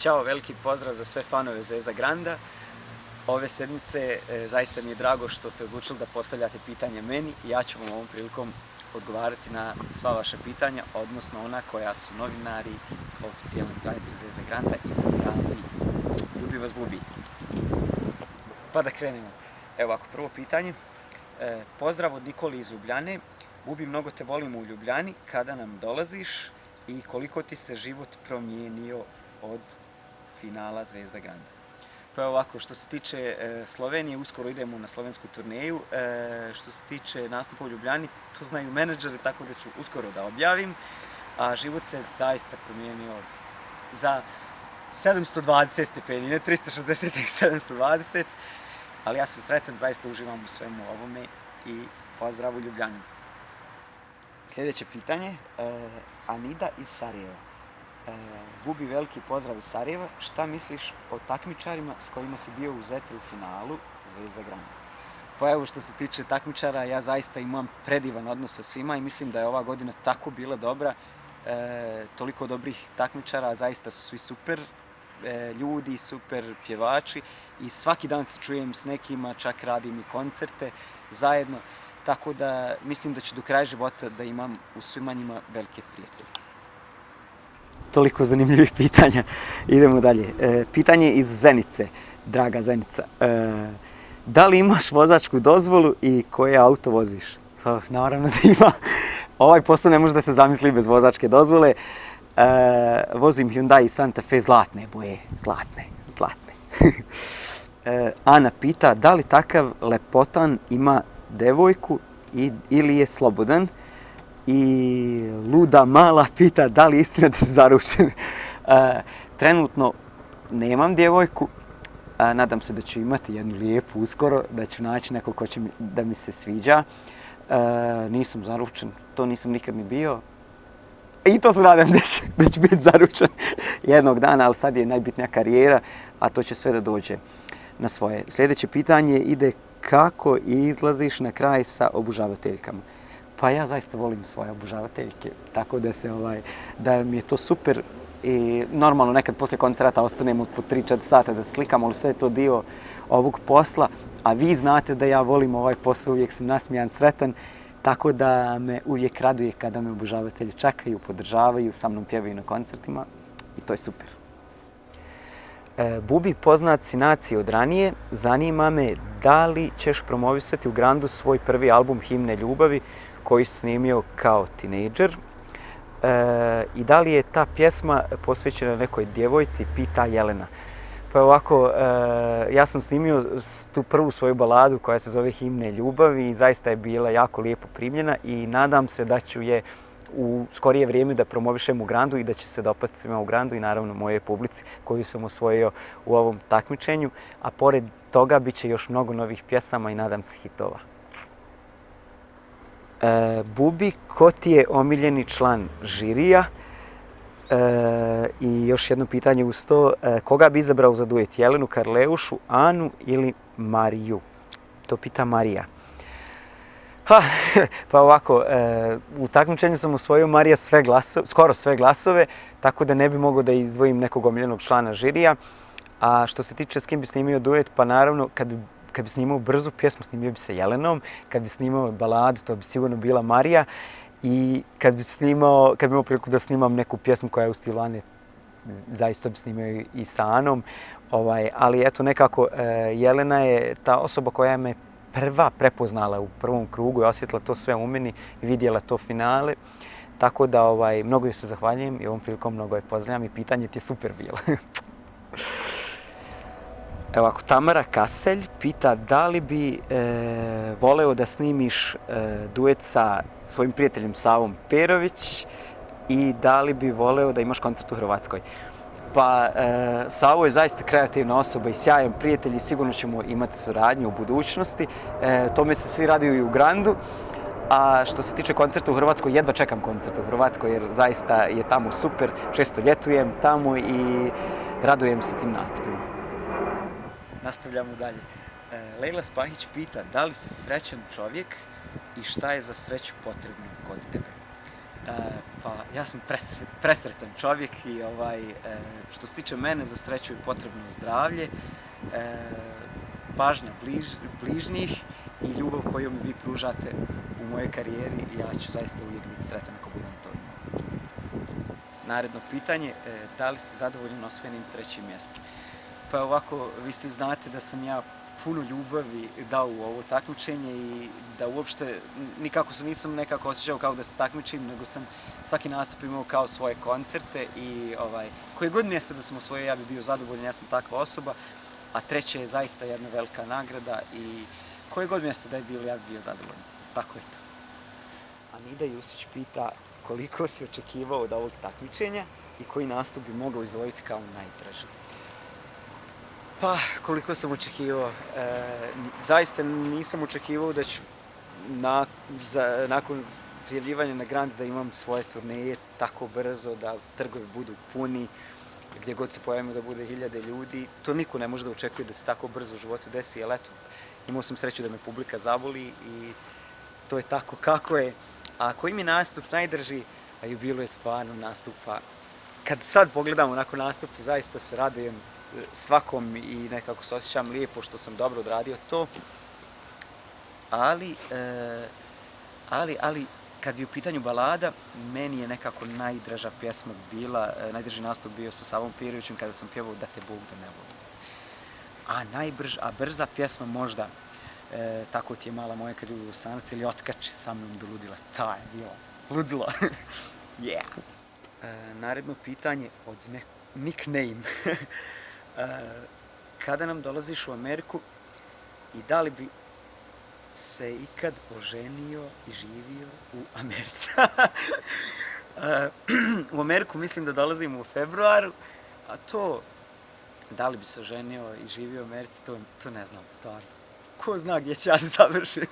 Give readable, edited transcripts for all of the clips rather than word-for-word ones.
Ćao, veliki pozdrav za sve fanove Zvezda Granda. Ove sedmice zaista mi je drago što ste odlučili da postavljate pitanje meni i ja ću vam ovom prilikom odgovarati na sva vaša pitanja, odnosno ona koja su novinari oficijalne stranice Zvezda Granda izabrali. Ljubi vas Bubi. Pa da krenemo. Evo ovako, prvo pitanje. Pozdrav od Nikoli iz Ljubljane. Bubi, mnogo te volimo u Ljubljani. Kada nam dolaziš i koliko ti se život promijenio od finala Zvezda Granda? Pa ovako, što se tiče Slovenije, uskoro idemo na slovensku turneju. Što se tiče nastupa u Ljubljani, to znaju menadžeri, tako da ću uskoro da objavim. A život se zaista promijenio za 720 stepeni, ne 360, nego 720. Ali ja sam sretan, zaista uživam u svemu ovome i pozdrav u Ljubljani. Sljedeće pitanje, Anida iz Sarajeva. Bubi, veliki pozdrav iz Sarajeva. Šta misliš o takmičarima s kojima si bio u Zetru u finalu Zvezda Granda? Pa evo, što se tiče takmičara, ja zaista imam predivan odnos sa svima i mislim da je ova godina tako bila dobra. Toliko dobrih takmičara, zaista su svi super ljudi, super pjevači i svaki dan se čujem s nekima, čak radim i koncerte zajedno. Tako da mislim da ću do kraja života da imam u svima njima velike prijatelje. Toliko zanimljivih pitanja. Idemo dalje. Pitanje iz Zenice, draga Zenica. Da li imaš vozačku dozvolu i koje auto voziš? Naravno da ima. Ovaj posao ne može da se zamisli bez vozačke dozvole. Vozim Hyundai Santa Fe zlatne boje. Zlatne. Ana pita, da li takav lepotan ima devojku ili je slobodan? I Luda Mala pita, da li je istina da si zaručen? Trenutno nemam djevojku. Nadam se da ću imati jednu lijepu uskoro, da ću naći nekog ko će da mi se sviđa. Nisam zaručen, to nisam nikad ni bio. I to se nadam da ću biti zaručen jednog dana, ali sad je najbitnija karijera, a to će sve da dođe na svoje. Sljedeće pitanje ide, kako izlaziš na kraj sa obožavateljkama? Pa ja zaista volim svoje obožavateljke, tako da mi je to super. I normalno nekad poslije koncerta ostanemo po 3-4 sata da slikamo, ali sve je to dio ovog posla. A vi znate da ja volim ovaj posao, uvijek sam nasmijan, sretan, tako da me uvijek raduje kada me obožavatelji čekaju, podržavaju, sa mnom pjevaju na koncertima i to je super. Bubi, poznat si naciji od ranije, zanima me da li ćeš promovisati u Grandu svoj prvi album Himne ljubavi koji si snimio kao tinejdžer i da li je ta pjesma posvećena nekoj djevojci, pita Jelena. Pa ovako, ja sam snimio tu prvu svoju baladu koja se zove Himne ljubavi i zaista je bila jako lijepo primljena i nadam se da ću je u skorije vrijeme da promovišem u Grandu i da će se dopasti svima u Grandu i naravno mojoj publici koju sam osvojio u ovom takmičenju. A pored toga bit će još mnogo novih pjesama i nadam se hitova. Bubi, ko ti je omiljeni član žirija? I još jedno pitanje uz to, koga bi izabrao za duet? Jelenu Karleušu, Anu ili Mariju? To pita Marija. Pa ovako, u takmičenju sam osvojio Marija skoro sve glasove, tako da ne bi mogao da izdvojim nekog omiljenog člana žirija. A što se tiče s kim bi snimio duet, pa naravno kad bi snimao brzu pjesmu, snimio bi se Jelenom. Kad bi snimao baladu, to bi sigurno bila Marija. I kad bi imao priliku da snimam neku pjesmu koja je u stilu Ane, zaista bi snimio i sa Anom. Ali eto, nekako Jelena je ta osoba koja me prva prepoznala u prvom krugu i osjetila to sve u meni i vidjela to finale. Tako da mnogo joj se zahvaljujem i ovom prilikom mnogo je pozdravljam i pitanje ti je super bilo. Evo ako, Tamara Kaselj pita da li bi voleo da snimiš duet sa svojim prijateljem Savom Perović i da li bi voleo da imaš koncert u Hrvatskoj. Pa Savo je zaista kreativna osoba i sjajan prijatelj i sigurno ćemo imati suradnju u budućnosti. Tome se svi raduju i u Grandu. A što se tiče koncerta u Hrvatskoj, jedva čekam koncert u Hrvatskoj jer zaista je tamo super. Često ljetujem tamo i radujem se tim nastupima. Nastavljamo dalje. Lejla Spahić pita, da li si srećan čovjek i šta je za sreću potrebno kod tebe? Pa ja sam presretan čovjek i što se tiče mene, za sreću je potrebno zdravlje, pažnja bližnjih i ljubav koju mi vi pružate u mojoj karijeri. Ja ću zaista uvijek biti sretan ako budem to imao. Naredno pitanje, da li si zadovoljan osvojenim 3. mjestom? Pa ovako, vi svi znate da sam ja puno ljubavi dao u ovo takmičenje i da uopšte nikako se nisam nekako osjećao kao da se takmičim, nego sam svaki nastup imao kao svoje koncerte i koje god mjesto da sam osvojio, ja bi bio zadovoljan, ja sam takva osoba, a 3. je zaista jedna velika nagrada i koje god mjesto da je bilo, ja bi bio zadovoljan. Tako je to. Anida Jusić pita koliko si očekivao od ovog takmičenja i koji nastup bi mogao izdvojiti kao najdraži. Pa, koliko sam očekivao, zaista nisam očekivao da ću nakon prijavljivanja na Grand da imam svoje turneje tako brzo, da trgovi budu puni, gdje god se pojavimo da bude 1000 ljudi. To niko ne može da očekuje da se tako brzo u životu desi, ali eto, imao sam sreću da me publika zavoli i to je tako kako je. A koji mi nastup najdrži, a i bilo je stvarno nastupa. Kad sad pogledam onako nastup, zaista se radujem svakom i nekako se osjećam lijepo što sam dobro odradio to. Ali kad bi u pitanju balada, meni je nekako najdraža pjesma bila, najdraži nastup bio sa Savom Pirovićem kada sam pjevao Da te Bog da ne voli. A brza pjesma možda, Tako ti je mala moja kad ljubi u sanac ili Otkači sa mnom do ludila. Ta je bila ludilo. Yeah. Naredno pitanje od nickname. Kada nam dolaziš u Ameriku i da li bi se ikad oženio i živio u Americi? U Ameriku mislim da dolazim u februaru, a to da li bi se oženio i živio u Americi, to ne znam stvarno. Ko zna gdje će ja da završim?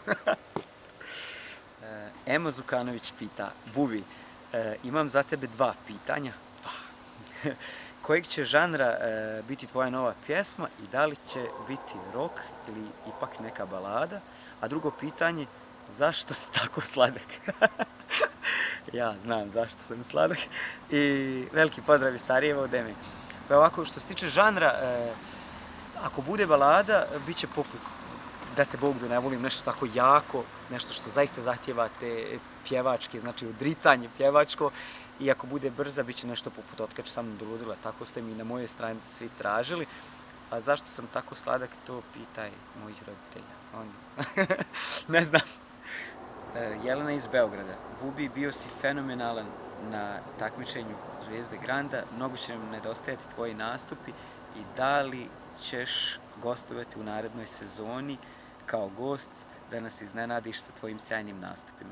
Ema Zukanović pita, Bubi, imam za tebe 2 pitanja. Kojeg će žanra biti tvoja nova pjesma i da li će biti rock ili ipak neka balada? A drugo pitanje, zašto si tako sladak? Ja znam zašto sam sladak. I veliki pozdrav iz Sarajeva od Eme. Pa ovako, što se tiče žanra, ako bude balada, bit će poput Da te Bog da ne volim, nešto tako jako, nešto što zaista zahtjeva te pjevačke, znači odricanje pjevačko. I ako bude brza, bit će nešto poput Otkači sa mnom do ludila, tako ste mi na mojoj stranici svi tražili. A zašto sam tako sladak, to pitaj mojih roditelja. Ne znam. Jelena iz Beograda. Bubi, bio si fenomenalan na takmičenju Zvijezde Granda. Mnogo će nam nedostajati tvoji nastupi i da li ćeš gostovati u narednoj sezoni kao gost da nas iznenadiš sa tvojim sjajnim nastupima.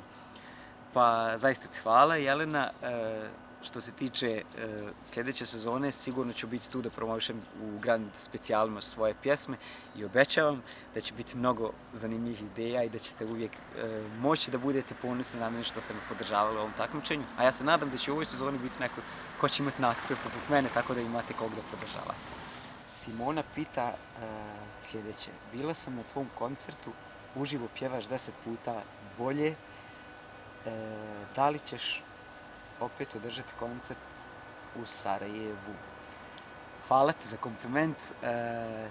Pa zaista ti hvala, Jelena. Što se tiče sljedeće sezone, sigurno ću biti tu da promovišem u Grand specijalima svoje pjesme i obećavam da će biti mnogo zanimljivih ideja i da ćete uvijek moći da budete ponosni na mene što ste me podržavali u ovom takmičenju. A ja se nadam da će u ovoj sezoni biti neko ko će imati nastupe poput mene, tako da imate kog da podržavate. Simona pita sljedeće. Bila sam na tvom koncertu, uživo pjevaš 10 puta bolje. Da li ćeš opet održati koncert u Sarajevu? Hvala ti za kompliment.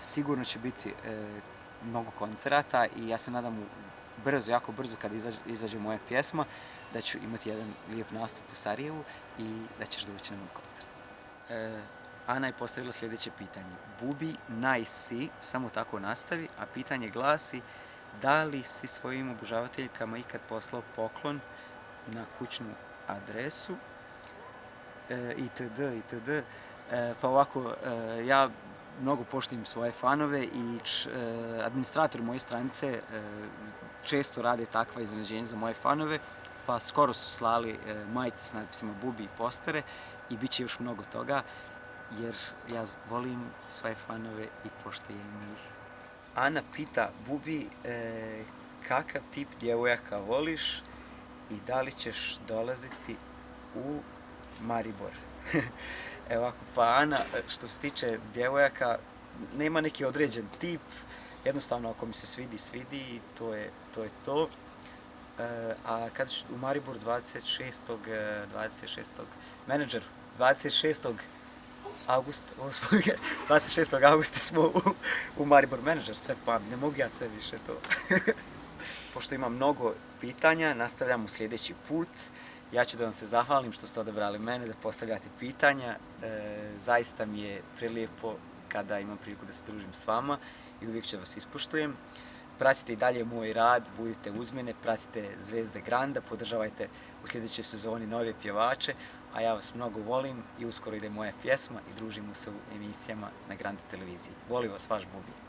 Sigurno će biti mnogo koncerata i ja se nadam brzo, jako brzo kad izađe moja pjesma da ću imati jedan lijep nastup u Sarajevu i da ćeš doći na moj koncert. Ana je postavila sljedeće pitanje. Bubi, nice si, samo tako nastavi, a pitanje glasi da li si svojim obožavateljkama ikad poslao poklon na kućnu adresu itd. Pa ovako, ja mnogo poštujem svoje fanove i administratori moje stranice često rade takva iznenađenja za moje fanove, pa skoro su slali majice s natpisima Bubi i postere i bit će još mnogo toga, jer ja volim svoje fanove i poštujem ih. Ana pita, Bubi, kakav tip djevojaka voliš i da li ćeš dolaziti u Maribor? Evo ovako, pa Ana, što se tiče djevojaka, nema neki određen tip, jednostavno ako mi se svidi i to je to. a kad ću u Maribor 26. menadžer, 26. augusta, 26. augusta smo u Maribor menadžer, sve pamtim, ne mogu ja sve više to. Pošto imam mnogo pitanja, nastavljamo sljedeći put. Ja ću da vam se zahvalim što ste odabrali mene da postavljate pitanja. Zaista mi je prelijepo kada imam priliku da se družim s vama i uvijek ću vas ispoštujem. Pratite i dalje moj rad, budite uz mene, pratite Zvezde Granda, podržavajte u sljedećoj sezoni nove pjevače, a ja vas mnogo volim i uskoro ide moja pjesma i družimo se u emisijama na Granda televiziji. Volim vas, vaš Bubi.